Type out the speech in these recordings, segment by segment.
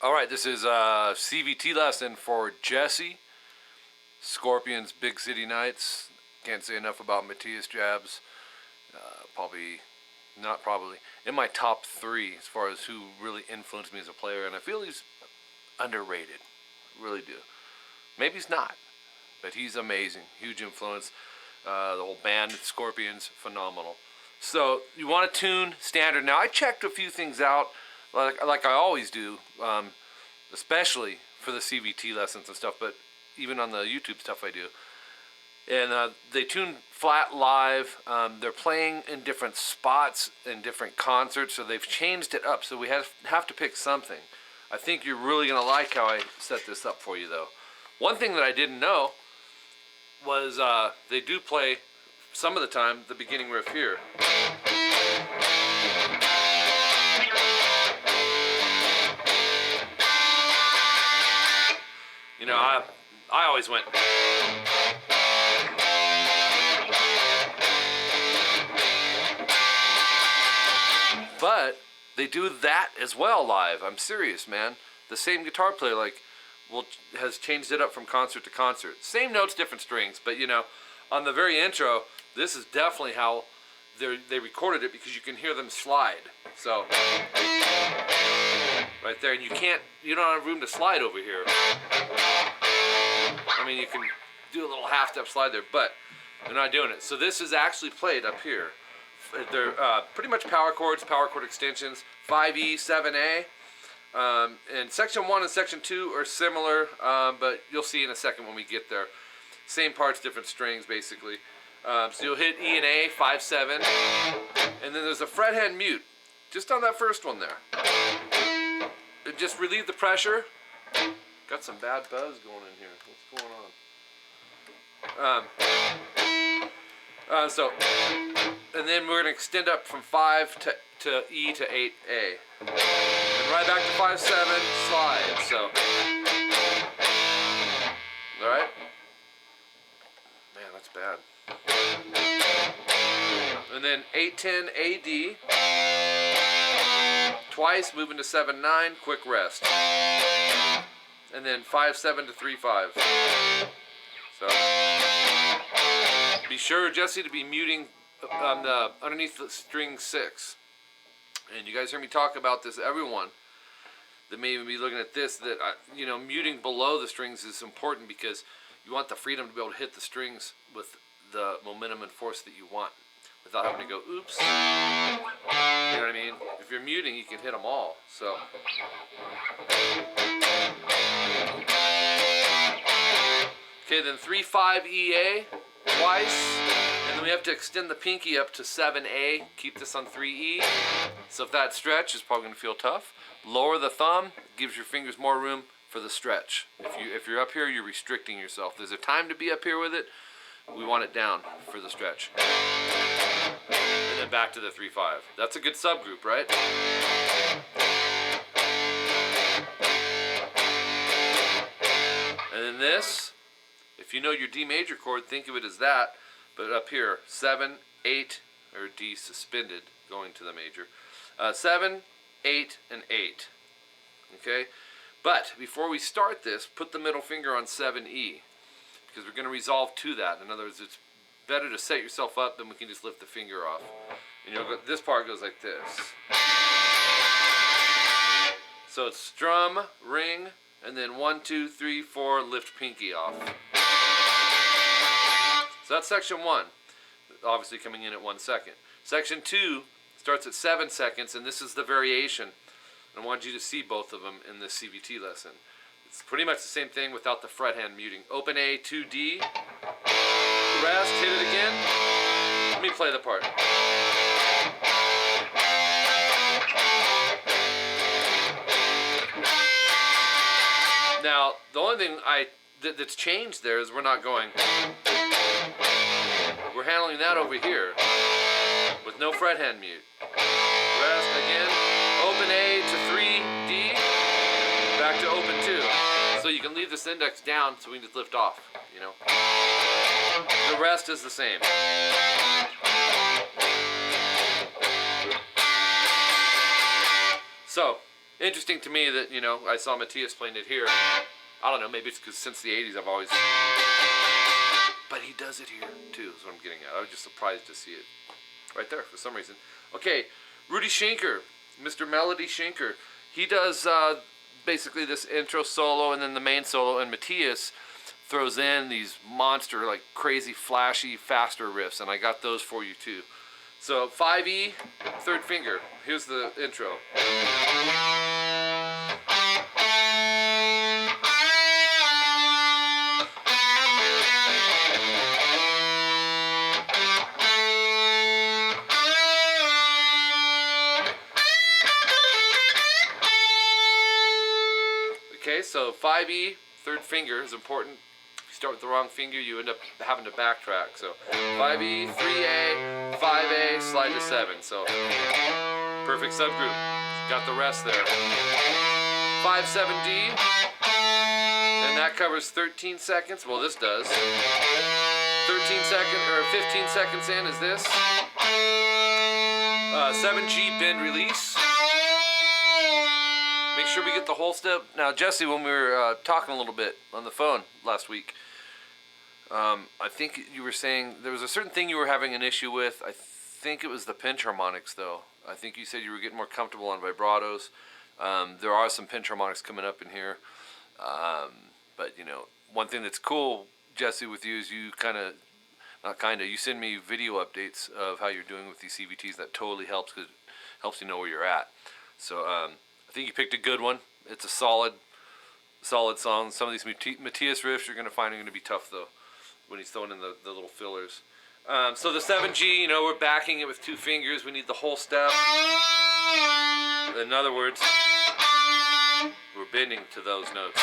All right, this is a CVT lesson for Jesse. Scorpions, Big City Nights. Can't say enough about Matthias Jabs. Probably in my top 3 as far as who really influenced me as a player, and I feel he's underrated. Really do. Maybe he's not, but he's amazing. Huge influence. The whole band, Scorpions, phenomenal. So you want to tune standard. Now I checked a few things out, like I always do, especially for the CVT lessons and stuff, but even on the YouTube stuff I do. And they tune flat live. They're playing in different spots in different concerts, so they've changed it up. So we have to pick something. I think you're really going to like how I set this up for you, though. One thing that I didn't know was they do play, some of the time, the beginning riff here. You know, I always went... But they do that as well live. I'm serious, man. The same guitar player has changed it up from concert to concert. Same notes, different strings. But you know, on the very intro, this is definitely how they recorded it, because you can hear them slide. So right there, and you don't have room to slide over here. I mean, you can do a little half-step slide there, but they're not doing it. So this is actually played up here. They're pretty much power chords, power chord extensions, 5E, 7A. And section 1 and section 2 are similar, but you'll see in a second when we get there. Same parts, different strings, basically. So you'll hit E and A, 5, 7. And then there's a fret mute, just on that first one there. And just relieve the pressure. Got some bad buzz going in here. What's going on? And then we're going to extend up from 5 to E to 8A. And right back to 5, 7, slide. So, alright? Man, that's bad. And then 8, 10, AD. Twice, moving to 7, 9, quick rest. And then 5, 7 to 3, 5. So, be sure, Jesse, to be muting underneath the string 6. And you guys hear me talk about this, everyone that may even be looking at this, that you know, muting below the strings is important, because you want the freedom to be able to hit the strings with the momentum and force that you want without having to go oops. You know what I mean? If you're muting, you can hit them all. So okay, then 3, 5 EA twice, and then we have to extend the pinky up to 7A. Keep this on 3E. So if that stretch is probably going to feel tough, lower the thumb, gives your fingers more room for the stretch. If you're up here, you're restricting yourself. There's a time to be up here with it. We want it down for the stretch. And then back to the 3, 5. That's a good subgroup, right? And then this, if you know your D major chord, think of it as that, but up here, 7, 8, or D suspended, going to the major. 7, 8, and 8. Okay? But before we start this, put the middle finger on 7E, because we're going to resolve to that. In other words, it's better to set yourself up than we can just lift the finger off. And you'll go, this part goes like this. So it's strum, ring, and then 1, 2, 3, 4, lift pinky off. So that's section 1, obviously coming in at 1 second. Section 2 starts at 7 seconds, and this is the variation. I want you to see both of them in this CVT lesson. It's pretty much the same thing without the fret hand muting. Open A, 2D, rest, hit it again. Let me play the part. Now, the only thing that's changed there is we're not going. We're handling that over here with no fret hand mute. Rest again. Open A to 3D. Back to open 2. So you can leave this index down so we can just lift off, you know. The rest is the same. So, interesting to me that, you know, I saw Matthias playing it here. I don't know, maybe it's because since the 80s I've always... But he does it here, too, is what I'm getting at. I was just surprised to see it right there for some reason. Okay, Rudy Schenker, Mr. Melody Schenker. He does basically this intro solo and then the main solo, and Matthias throws in these monster, like crazy, flashy, faster riffs, and I got those for you too. So 5E, third finger. Here's the intro. Okay, so 5E, third finger is important. If you start with the wrong finger, you end up having to backtrack. So 5E, 3A, 5A, slide to 7. So perfect subgroup. Got the rest there. 5, 7D, and that covers 13 seconds. Well, this does. 15 seconds in is this. 7G bend release. Make sure we get the whole step. Now, Jesse, when we were talking a little bit on the phone last week, I think you were saying there was a certain thing you were having an issue with. I think it was the pinch harmonics, though. I think you said you were getting more comfortable on vibratos. There are some pinch harmonics coming up in here. But, you know, one thing that's cool, Jesse, with you is you you send me video updates of how you're doing with these CVTs. That totally helps because it helps you know where you're at. So, I think you picked a good one. It's a solid song. Some of these Matthias riffs you're going to find are going to be tough, though, when he's throwing in the little fillers. So the 7G, you know, we're backing it with 2 fingers. We need the whole step. In other words, we're bending to those notes.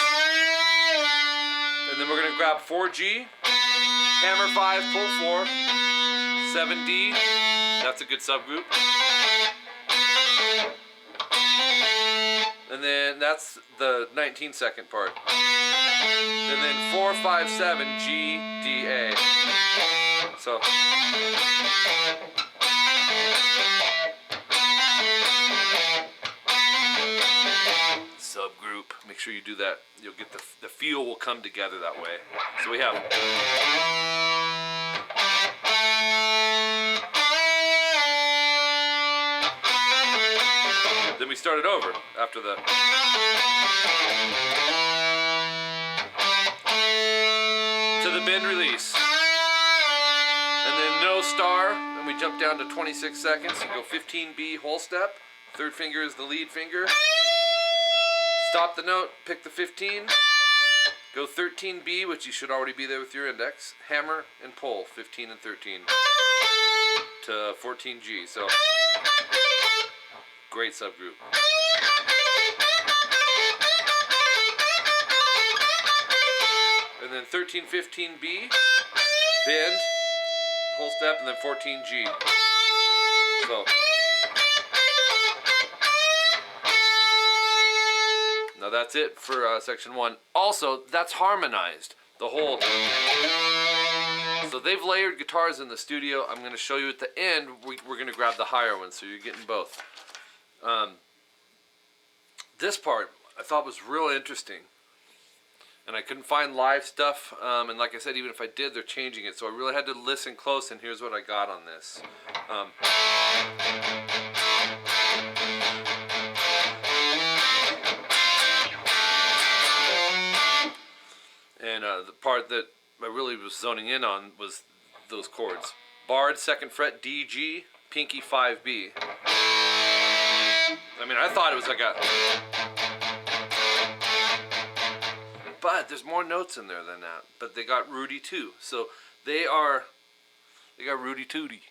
And then we're going to grab 4G, hammer 5, pull 4, 7D. That's a good subgroup. And then that's the 19-second part. And then 4, 5, 7, G, D, A. So. Subgroup. Make sure you do that. You'll get the feel will come together that way. So we have. Then we start it over after the. To the bend release. And then no star, and we jump down to 26 seconds. You go 15B whole step. Third finger is the lead finger. Stop the note, pick the 15. Go 13B, which you should already be there with your index. Hammer and pull, 15 and 13. To 14G, so. Great subgroup. And then 13, 15B, bend, whole step, and then 14G. So. Now that's it for section 1. Also, that's harmonized. The whole. So they've layered guitars in the studio. I'm going to show you at the end. We're going to grab the higher one, so you're getting both. This part I thought was real interesting, and I couldn't find live stuff, and like I said, even if I did, they're changing it, so I really had to listen close, and here's what I got on this. And the part that I really was zoning in on was those chords. Barred, 2nd fret, D, G, pinky, 5B. I mean, I thought it was like a... But there's more notes in there than that. But they got Rudy too. So they got Rudy Tooty.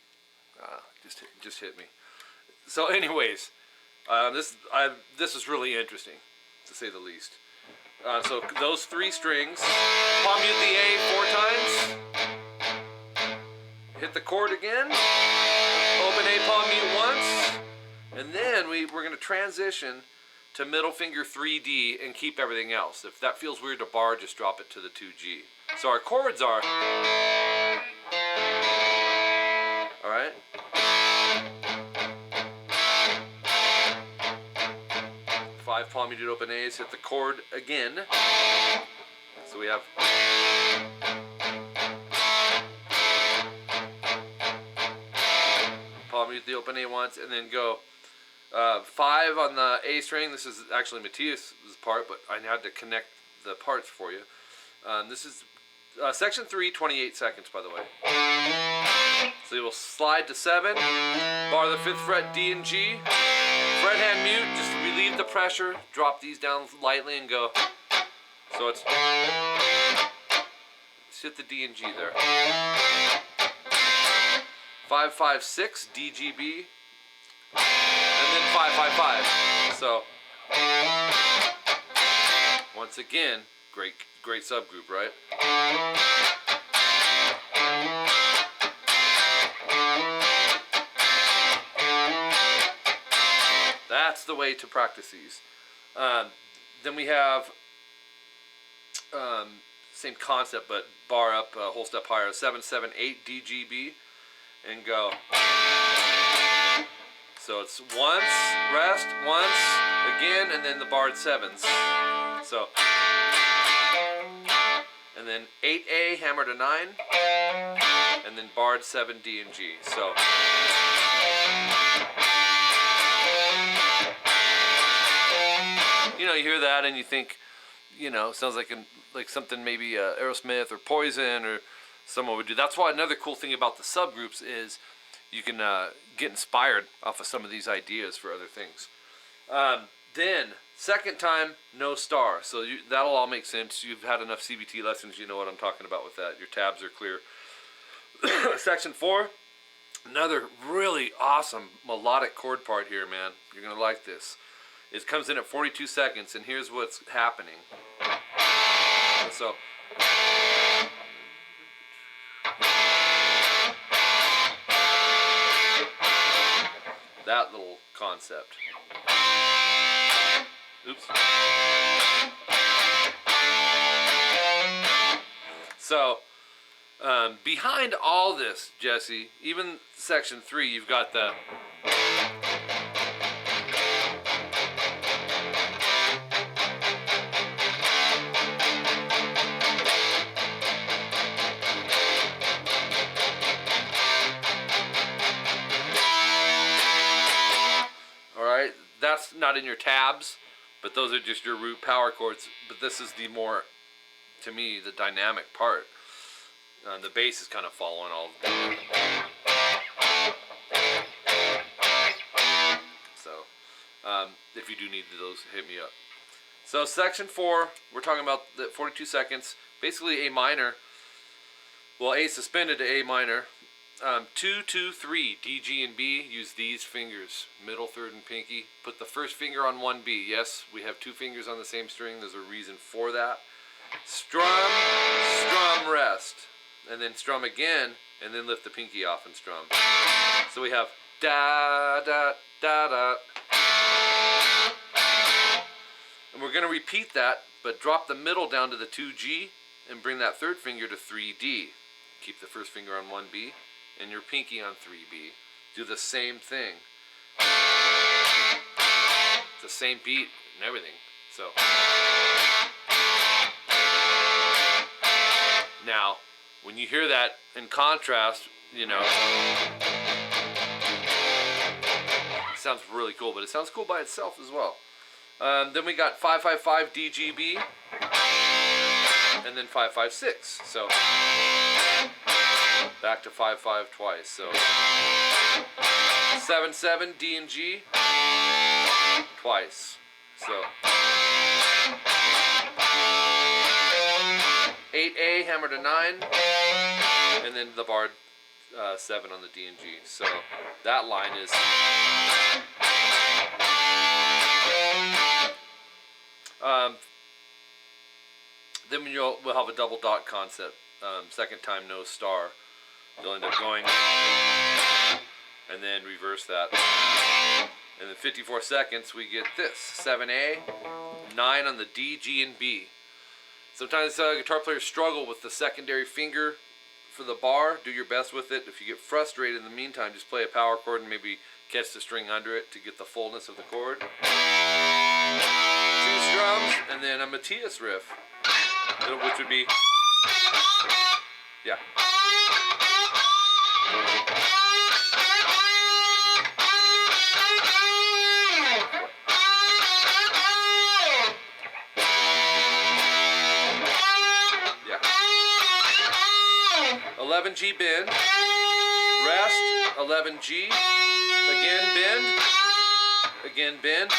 Just hit me. So anyways, this is really interesting, to say the least. So those 3 strings, palm mute the A 4 times, hit the chord again, open A palm mute once, and then we're going to transition to middle finger 3D and keep everything else. If that feels weird to bar, just drop it to the 2G. So our chords are, alright? 5 palm muted open A's, hit the chord again. So we have palm mute the open A once, and then go 5 on the A string. This is actually Matthias's part, but I had to connect the parts for you. This is section 3, 28 seconds, by the way. So you will slide to 7, bar the 5th fret D and G, fret hand mute, just relieve the pressure, drop these down lightly and go. So it's hit the D and G there. 5, 5, 6 D, G, B, and then 5, 5, 5. So once again, great subgroup, right? That's the way to practice these. Then we have same concept, but bar up a whole step higher. 7, 7, 8 D, G, B, and go. So it's once, rest, once, again, and then the barred 7s. So, and then 8A hammer to 9, and then barred 7 D and G. So, you know, you hear that and you think, you know, sounds like something maybe Aerosmith or Poison or someone would do. That's why another cool thing about the subgroups is you can get inspired off of some of these ideas for other things. Then, second time, no star. So that'll all make sense. You've had enough CVT lessons, you know what I'm talking about with that. Your tabs are clear. Section 4, another really awesome melodic chord part here, man. You're going to like this. It comes in at 42 seconds, and here's what's happening. So, that little concept. Oops. So, behind all this, Jesse, even section 3, you've got the that's not in your tabs, but those are just your root power chords. But this is the more, to me, the dynamic part. The bass is kind of following all of them. So, if you do need those, hit me up. So section 4, we're talking about the 42 seconds. Basically A minor. Well, A suspended to A minor. 2, 2, 3, D, G, and B. Use these fingers, middle, third, and pinky. Put the first finger on 1B. Yes, we have 2 fingers on the same string. There's a reason for that. Strum, strum, rest. And then strum again, and then lift the pinky off and strum. So we have da, da, da, da. And we're going to repeat that, but drop the middle down to the 2G and bring that third finger to 3D. Keep the first finger on 1B. And your pinky on 3B. Do the same thing. It's the same beat and everything. So now, when you hear that in contrast, you know, it sounds really cool, but it sounds cool by itself as well. Then we got 5, 5, 5 D, G, B, and then 5, 5, 6. So back to 5, 5 twice. So 7, 7 D and G twice. So 8A hammer to 9, and then the barred 7 on the D and G. So that line is then we'll have a double dot concept. Second time no star. You'll end up going and then reverse that. And then 54 seconds we get this. 7A, 9 on the D, G, and B. Sometimes guitar players struggle with the secondary finger for the bar. Do your best with it. If you get frustrated in the meantime, just play a power chord and maybe catch the string under it to get the fullness of the chord. 2 strums, and then a Matthias riff, which would be, yeah. Yeah. 11G bend, rest, 11G, again bend,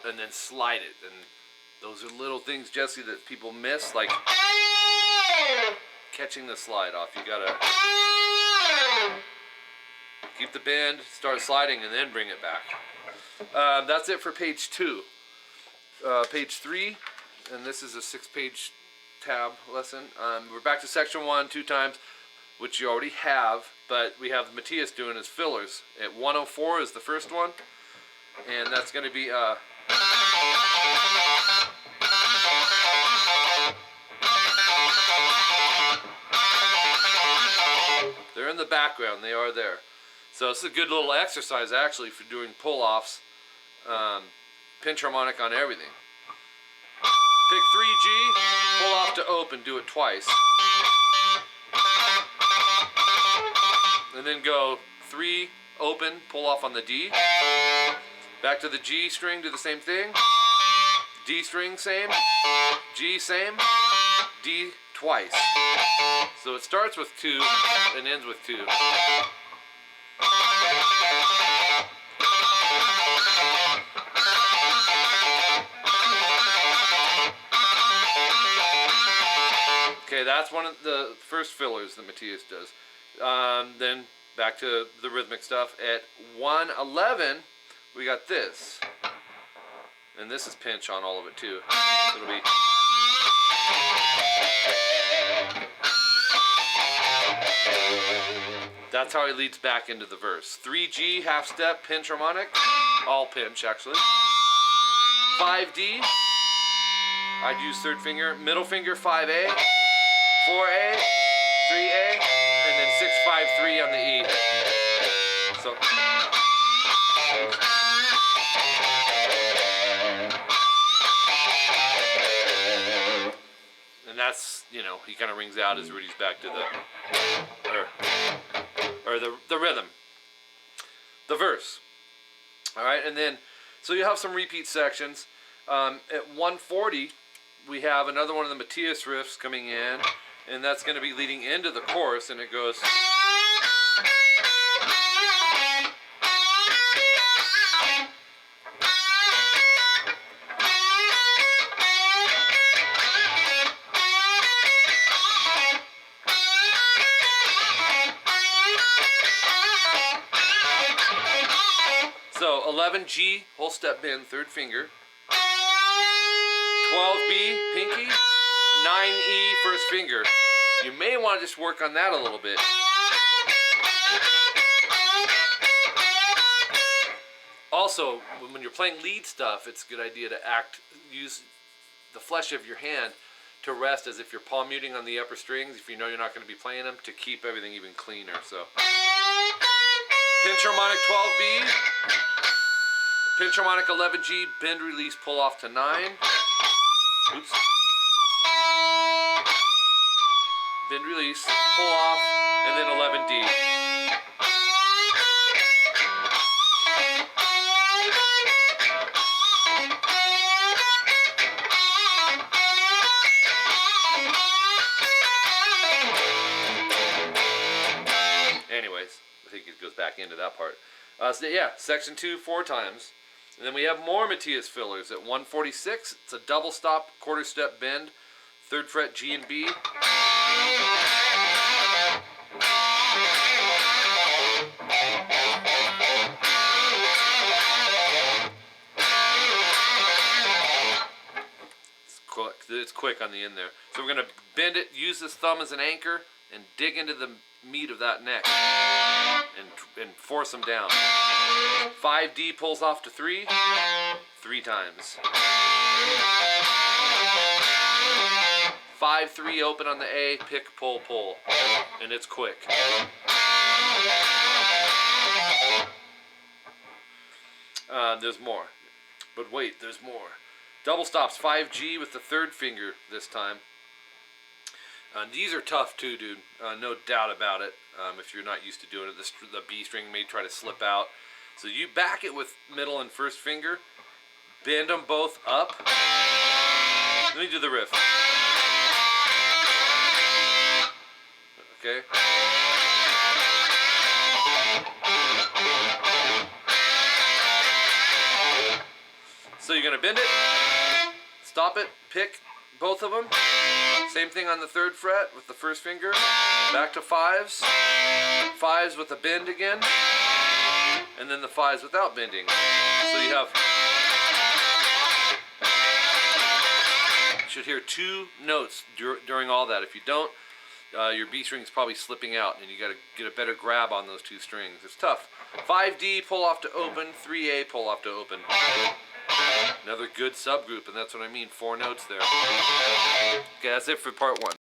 and then slide it. And those are little things, Jesse, that people miss, like catching the slide off. You gotta keep the bend, start sliding, and then bring it back. That's it for page 2. Page 3, and this is a 6-page tab lesson. We're back to section 1 2 times, which you already have, but we have Matthias doing his fillers. At 104 is the first one, and that's going to be they're in the background, they are there. So this is a good little exercise actually for doing pull-offs, pinch harmonic on everything. Pick 3G, pull off to open, do it twice. And then go 3, open, pull off on the D. Back to the G string, do the same thing. D string, same. G, same. D, twice. So it starts with 2 and ends with 2. Okay, that's one of the first fillers that Matthias does. Then back to the rhythmic stuff. At 111, we got this. And this is pinch on all of it too. It'll be... That's how he leads back into the verse. 3G, half step, pinch harmonic. All pinch, actually. 5D, I'd use third finger. Middle finger, 5A. 4A, 3A, and then 6, 5, 3 on the E. So, and that's, you know, he kind of rings out as Rudy's back to the, or the rhythm, the verse. All right, and then, so you have some repeat sections. At 140, we have another one of the Matthias riffs coming in. And that's going to be leading into the chorus, and it goes. So 11G, whole step bend, third finger. 12B, pinky. 9E, first finger. You may want to just work on that a little bit. Also, when you're playing lead stuff, it's a good idea to use the flesh of your hand to rest as if you're palm muting on the upper strings, if you know you're not going to be playing them, to keep everything even cleaner. So, pinch harmonic 12B, pinch harmonic 11G, bend release, pull off to 9. Oops. Bend release, pull off, and then 11D. Anyways, I think it goes back into that part. So yeah, section 2 4 times. And then we have more Matthias fillers. At 146, it's a double stop, quarter step bend, 3rd fret G and B. It's quick on the end there. So we're going to bend it, use this thumb as an anchor, and dig into the meat of that neck and force them down. 5D pulls off to 3, 3 times. 5, 3 open on the A, pick, pull, pull. And it's quick. There's more. But wait, there's more. Double stops, 5G with the third finger this time. These are tough too, dude. No doubt about it. If you're not used to doing it, the B string may try to slip out. So you back it with middle and first finger. Bend them both up. Let me do the riff. Okay. So you're going to bend it, stop it, pick both of them. Same thing on the third fret with the first finger. Back to fives. Fives with a bend again. And then the fives without bending. So you have... You should hear two notes during all that. If you don't, your B string is probably slipping out, and you got to get a better grab on those two strings. It's tough. 5D, pull off to open. 3A, pull off to open. Another good subgroup, and that's what I mean. 4 notes there. Okay, that's it for part 1.